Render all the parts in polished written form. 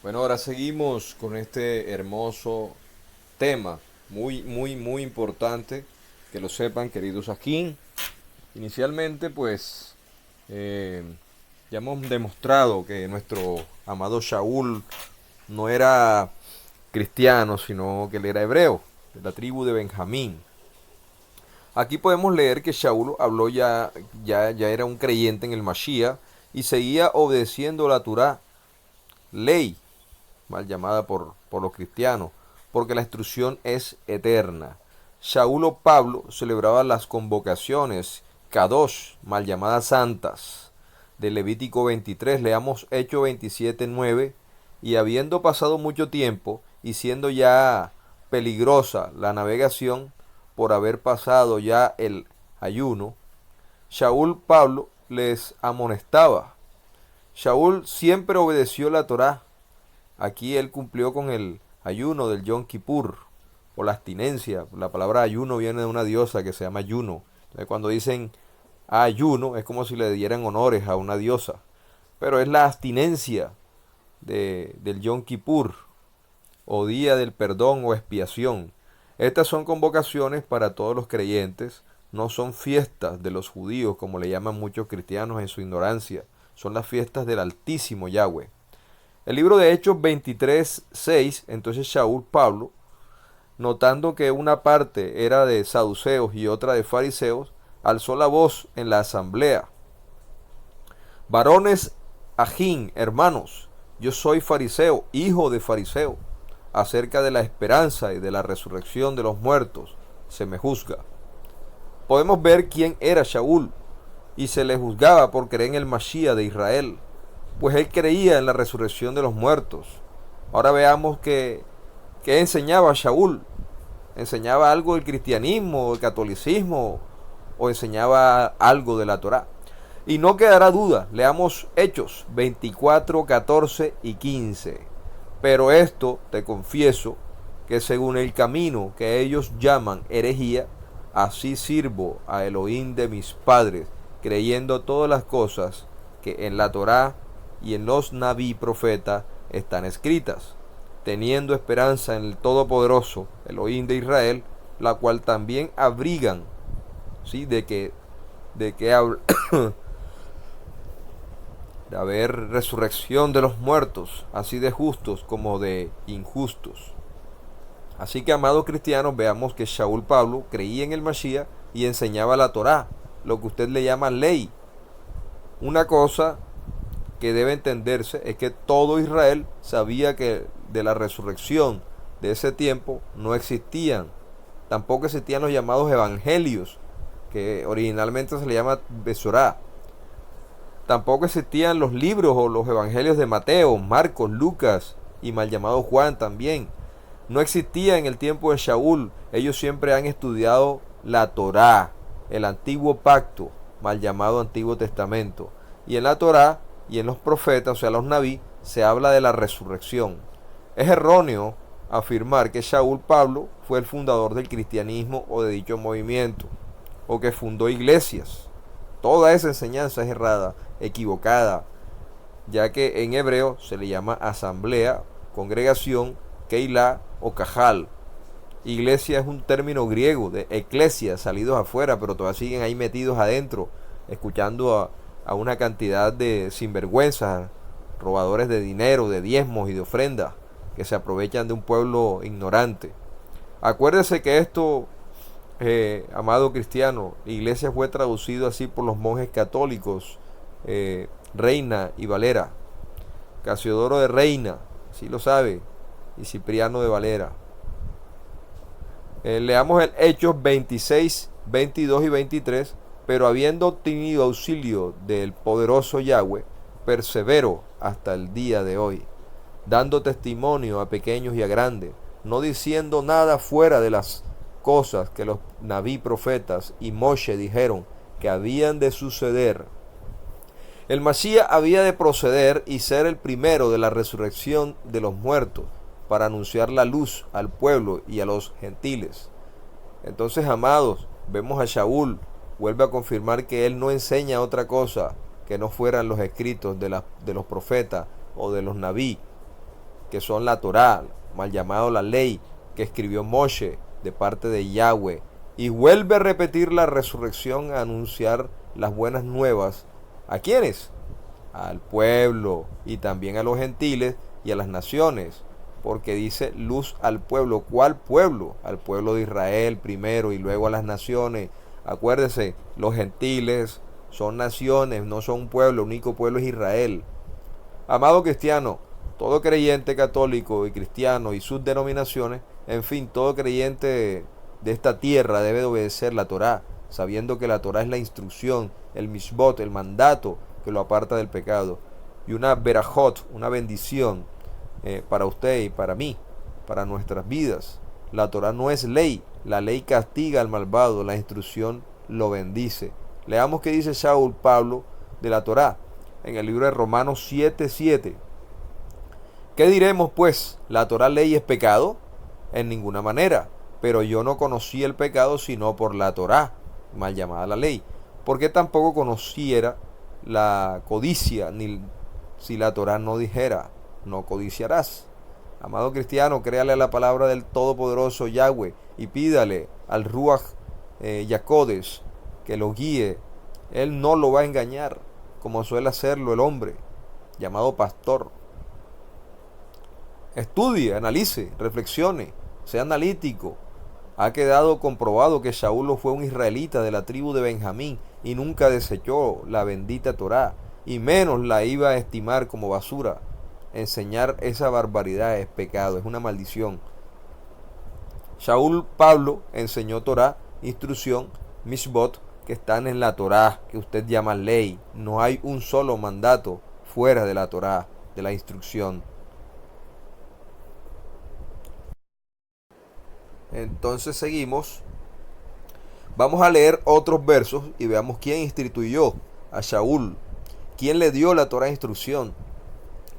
Bueno, ahora seguimos con este hermoso tema, muy importante, que lo sepan, queridos aquí. Inicialmente, pues, eh, ya hemos demostrado que nuestro amado Shaul no era cristiano, sino que él era hebreo, de la tribu de Benjamín. Aquí podemos leer que Shaul habló ya era un creyente en el Mashiach y seguía obedeciendo la Torá, ley mal llamada por los cristianos, porque la instrucción es eterna. Shaul o Pablo celebraba las convocaciones Kadosh, mal llamadas santas, de Levítico 23, leamos Hechos 27:9, y habiendo pasado mucho tiempo y siendo ya peligrosa la navegación por haber pasado ya el ayuno, Shaul Pablo les amonestaba. Shaul siempre obedeció la Torá. Aquí él cumplió con el ayuno del Yom Kippur o la abstinencia. La palabra ayuno viene de una diosa que se llama Juno. Entonces, cuando dicen ayuno es como si le dieran honores a una diosa. Pero es la abstinencia del Yom Kippur o día del perdón o expiación. Estas son convocaciones para todos los creyentes, no son fiestas de los judíos como le llaman muchos cristianos en su ignorancia. Son las fiestas del Altísimo Yahweh. El libro de Hechos 23:6, entonces Shaul Pablo, notando que una parte era de saduceos y otra de fariseos, alzó la voz en la asamblea. Varones ajín, hermanos, yo soy fariseo, hijo de fariseo. Acerca de la esperanza y de la resurrección de los muertos se me juzga. Podemos ver quién era Shaul y se le juzgaba por creer en el Mashiach de Israel, pues él creía en la resurrección de los muertos. Ahora veamos que enseñaba Shaul. ¿Enseñaba algo del cristianismo, del catolicismo o enseñaba algo de la Torá? Y no quedará duda, leamos Hechos 24, 14 y 15. Pero esto te confieso que según el camino que ellos llaman herejía, así sirvo a Elohim de mis padres, creyendo todas las cosas que en la Torá y en los Naví profetas están escritas, teniendo esperanza en el Todopoderoso, Elohim de Israel, la cual también abrigan, ¿sí? De que de haber resurrección de los muertos, así de justos como de injustos. Así que, amados cristianos, veamos que Shaul Pablo creía en el Mashiach y enseñaba la Torá, lo que usted le llama ley. Una cosa que debe entenderse es que todo Israel sabía que de la resurrección de ese tiempo no existían. Tampoco existían los llamados evangelios, que originalmente se le llama Besorá. Tampoco existían los libros o los evangelios de Mateo, Marcos, Lucas y mal llamado Juan también. No existía en el tiempo de Shaul. Ellos siempre han estudiado la Torá, el antiguo pacto, mal llamado Antiguo Testamento. Y en la Torá y en los profetas, o sea, los naví, se habla de la resurrección. Es erróneo afirmar que Shaul Pablo fue el fundador del cristianismo o de dicho movimiento, o que fundó iglesias. Toda esa enseñanza es errada, equivocada, ya que en hebreo se le llama asamblea, congregación, keilah o cajal. Iglesia es un término griego de eclesia, salidos afuera, pero todavía siguen ahí metidos adentro, escuchando a una cantidad de sinvergüenzas, robadores de dinero, de diezmos y de ofrendas, que se aprovechan de un pueblo ignorante. Acuérdese que esto, amado cristiano, la iglesia fue traducido así por los monjes católicos, Reina y Valera, Casiodoro de Reina, si lo sabe, y Cipriano de Valera. Leamos el Hechos 26, 22 y 23. Pero habiendo obtenido auxilio del poderoso Yahweh, persevero hasta el día de hoy, dando testimonio a pequeños y a grandes, no diciendo nada fuera de las cosas que los naví profetas y Moshe dijeron que habían de suceder. El Mashiach había de proceder y ser el primero de la resurrección de los muertos, para anunciar la luz al pueblo y a los gentiles. Entonces, amados, vemos a Shaul, vuelve a confirmar que él no enseña otra cosa que no fueran los escritos de los profetas o de los naví. que son la Torá, mal llamado la ley, que escribió Moshe de parte de Yahweh, y vuelve a repetir la resurrección a anunciar las buenas nuevas. ¿A quiénes? Al pueblo y también a los gentiles y a las naciones, porque dice luz al pueblo. ¿Cuál pueblo? Al pueblo de Israel primero y luego a las naciones. Acuérdese, los gentiles son naciones, no son un pueblo, el único pueblo es Israel. Amado cristiano, todo creyente católico y cristiano y sus denominaciones, en fin, todo creyente de esta tierra debe de obedecer la Torá, sabiendo que la Torá es la instrucción, el mishbot, el mandato que lo aparta del pecado, y una berajot, una bendición para usted y para mí, para nuestras vidas. La Torá no es ley, la ley castiga al malvado, la instrucción lo bendice. Leamos qué dice Shaul Pablo de la Torá en el libro de Romanos 7:7. ¿Qué diremos pues? ¿La Torá ley es pecado? En ninguna manera, pero yo no conocí el pecado sino por la Torá, mal llamada la ley, porque tampoco conociera la codicia, ni si la Torá no dijera, no codiciarás. Amado cristiano, créale a la palabra del Todopoderoso Yahweh y pídale al Ruach Yacodes que lo guíe. Él no lo va a engañar, como suele hacerlo el hombre, llamado pastor. Estudie, analice, reflexione, sea analítico. Ha quedado comprobado que Saúl fue un israelita de la tribu de Benjamín y nunca desechó la bendita Torá, y menos la iba a estimar como basura. Enseñar esa barbaridad es pecado, es una maldición. Shaul Pablo enseñó Torá, instrucción, mishbot, que están en la Torá, que usted llama ley. No hay un solo mandato fuera de la Torá, de la instrucción. Entonces seguimos. Vamos a leer otros versos y veamos quién instituyó a Shaul, quién le dio la Torá instrucción.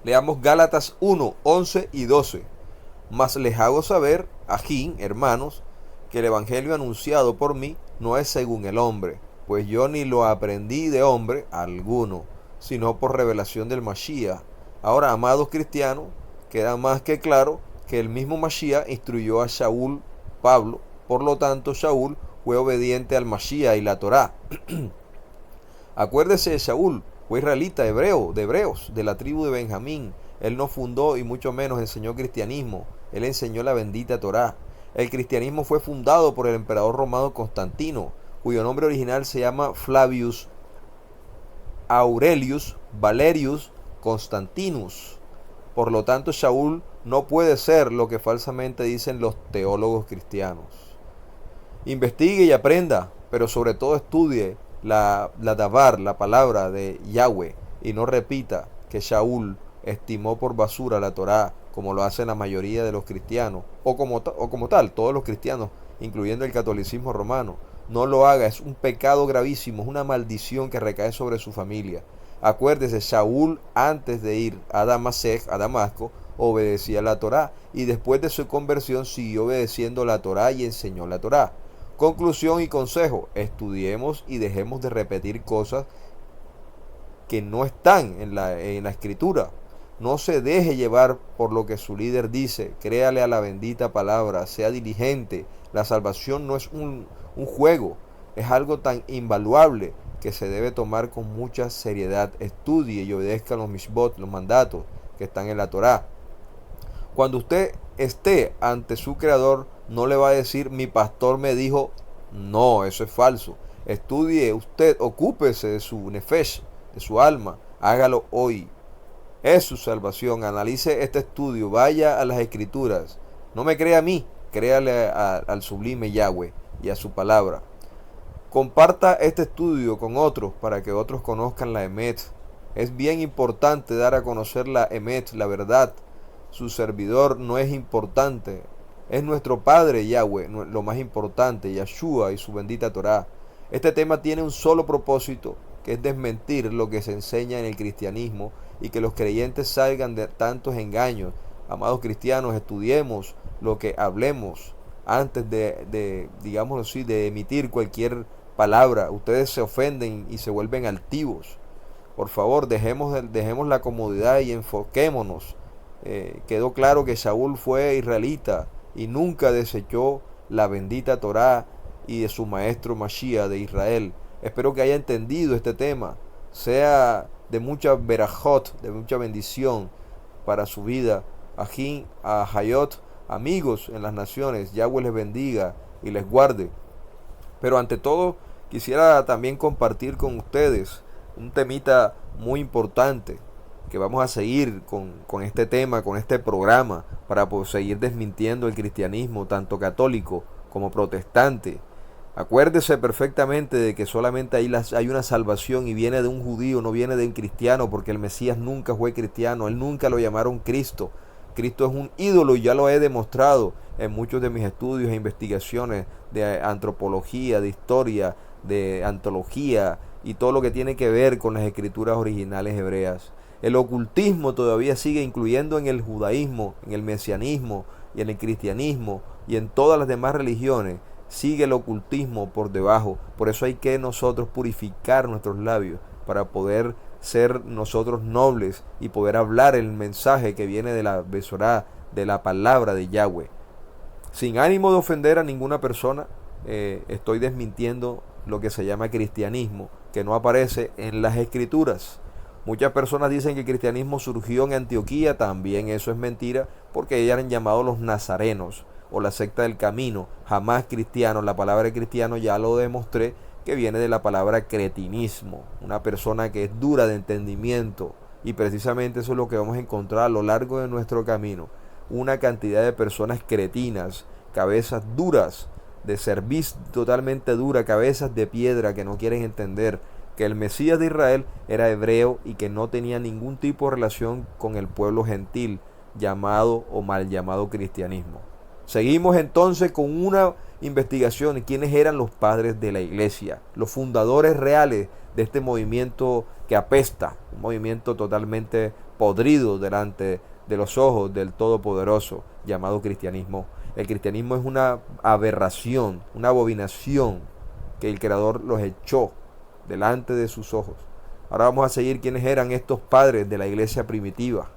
Leamos Gálatas 1, 11 y 12. Mas les hago saber, ajín, hermanos, que el evangelio anunciado por mí no es según el hombre, pues yo ni lo aprendí de hombre alguno, sino por revelación del Mashiach. Ahora, amados cristianos, queda más que claro que el mismo Mashiach instruyó a Shaul Pablo, por lo tanto Shaul fue obediente al Mashiach y la Torá. Acuérdese de Shaul, fue israelita, hebreo, de hebreos, de la tribu de Benjamín. Él no fundó y mucho menos enseñó cristianismo, él enseñó la bendita Torá. El cristianismo fue fundado por el emperador romano Constantino, cuyo nombre original se llama Flavius Aurelius Valerius Constantinus. Por lo tanto, Shaul no puede ser lo que falsamente dicen los teólogos cristianos. Investigue y aprenda, pero sobre todo estudie la davar, la palabra de Yahweh, y no repita que Shaul estimó por basura la Torá, como lo hacen la mayoría de los cristianos, o como tal, todos los cristianos, incluyendo el catolicismo romano. No lo haga, es un pecado gravísimo, es una maldición que recae sobre su familia. Acuérdese, Shaul antes de ir a Damasco, obedecía la Torá, y después de su conversión siguió obedeciendo la Torá y enseñó la Torá. Conclusión y consejo: estudiemos y dejemos de repetir cosas que no están en la escritura. No se deje llevar por lo que su líder dice, créale a la bendita palabra, sea diligente. La salvación no es un juego, es algo tan invaluable que se debe tomar con mucha seriedad. Estudie y obedezca los mishbot, los mandatos que están en la Torá. Cuando usted esté ante su creador, no le va a decir mi pastor me dijo. No, eso es falso. Estudie usted, ocúpese de su nefesh, de su alma, hágalo hoy. Es su salvación. Analice este estudio, vaya a las escrituras. No me crea a mí, créale al sublime Yahweh y a su palabra. Comparta este estudio con otros para que otros conozcan la Emet. Es bien importante dar a conocer la Emet, la verdad. Su servidor no es importante. Es nuestro Padre Yahweh, lo más importante, Yahshua y su bendita Torá. Este tema tiene un solo propósito, que es desmentir lo que se enseña en el cristianismo y que los creyentes salgan de tantos engaños. Amados cristianos, estudiemos lo que hablemos antes digámoslo así, de emitir cualquier palabra. Ustedes se ofenden y se vuelven altivos. Por favor, dejemos la comodidad y enfoquémonos quedó claro que Saúl fue israelita y nunca desechó la bendita Torá y de su maestro Mashiach de Israel. Espero que haya entendido este tema, sea de mucha verajot, de mucha bendición para su vida. Ajín, a Hayot, amigos en las naciones, Yahweh les bendiga y les guarde. Pero ante todo, quisiera también compartir con ustedes un temita muy importante que vamos a seguir con este tema, con este programa, para seguir desmintiendo el cristianismo, tanto católico como protestante. Acuérdese perfectamente de que solamente hay una salvación y viene de un judío, no viene de un cristiano, porque el Mesías nunca fue cristiano, él nunca lo llamaron Cristo. Cristo es un ídolo y ya lo he demostrado en muchos de mis estudios e investigaciones de antropología, de historia, de antología y todo lo que tiene que ver con las escrituras originales hebreas. El ocultismo todavía sigue incluyendo en el judaísmo, en el mesianismo y en el cristianismo y en todas las demás religiones. Sigue el ocultismo por debajo. Por eso hay que nosotros purificar nuestros labios para poder ser nosotros nobles y poder hablar el mensaje que viene de la Besorá, de la palabra de Yahweh. Sin ánimo de ofender a ninguna persona, estoy desmintiendo lo que se llama cristianismo, que no aparece en las escrituras. Muchas personas dicen que el cristianismo surgió en Antioquía, también eso es mentira, porque ellos eran llamados los nazarenos o la secta del camino, jamás cristianos. La palabra cristiano ya lo demostré que viene de la palabra cretinismo, una persona que es dura de entendimiento, y precisamente eso es lo que vamos a encontrar a lo largo de nuestro camino, una cantidad de personas cretinas, cabezas duras, de cerviz totalmente dura, cabezas de piedra que no quieren entender que el Mesías de Israel era hebreo y que no tenía ningún tipo de relación con el pueblo gentil llamado o mal llamado cristianismo. Seguimos entonces con una investigación de quiénes eran los padres de la iglesia, los fundadores reales de este movimiento que apesta, un movimiento totalmente podrido delante de los ojos del Todopoderoso llamado cristianismo. El cristianismo es una aberración, una abominación que el Creador los echó delante de sus ojos. Ahora vamos a seguir quiénes eran estos padres de la iglesia primitiva.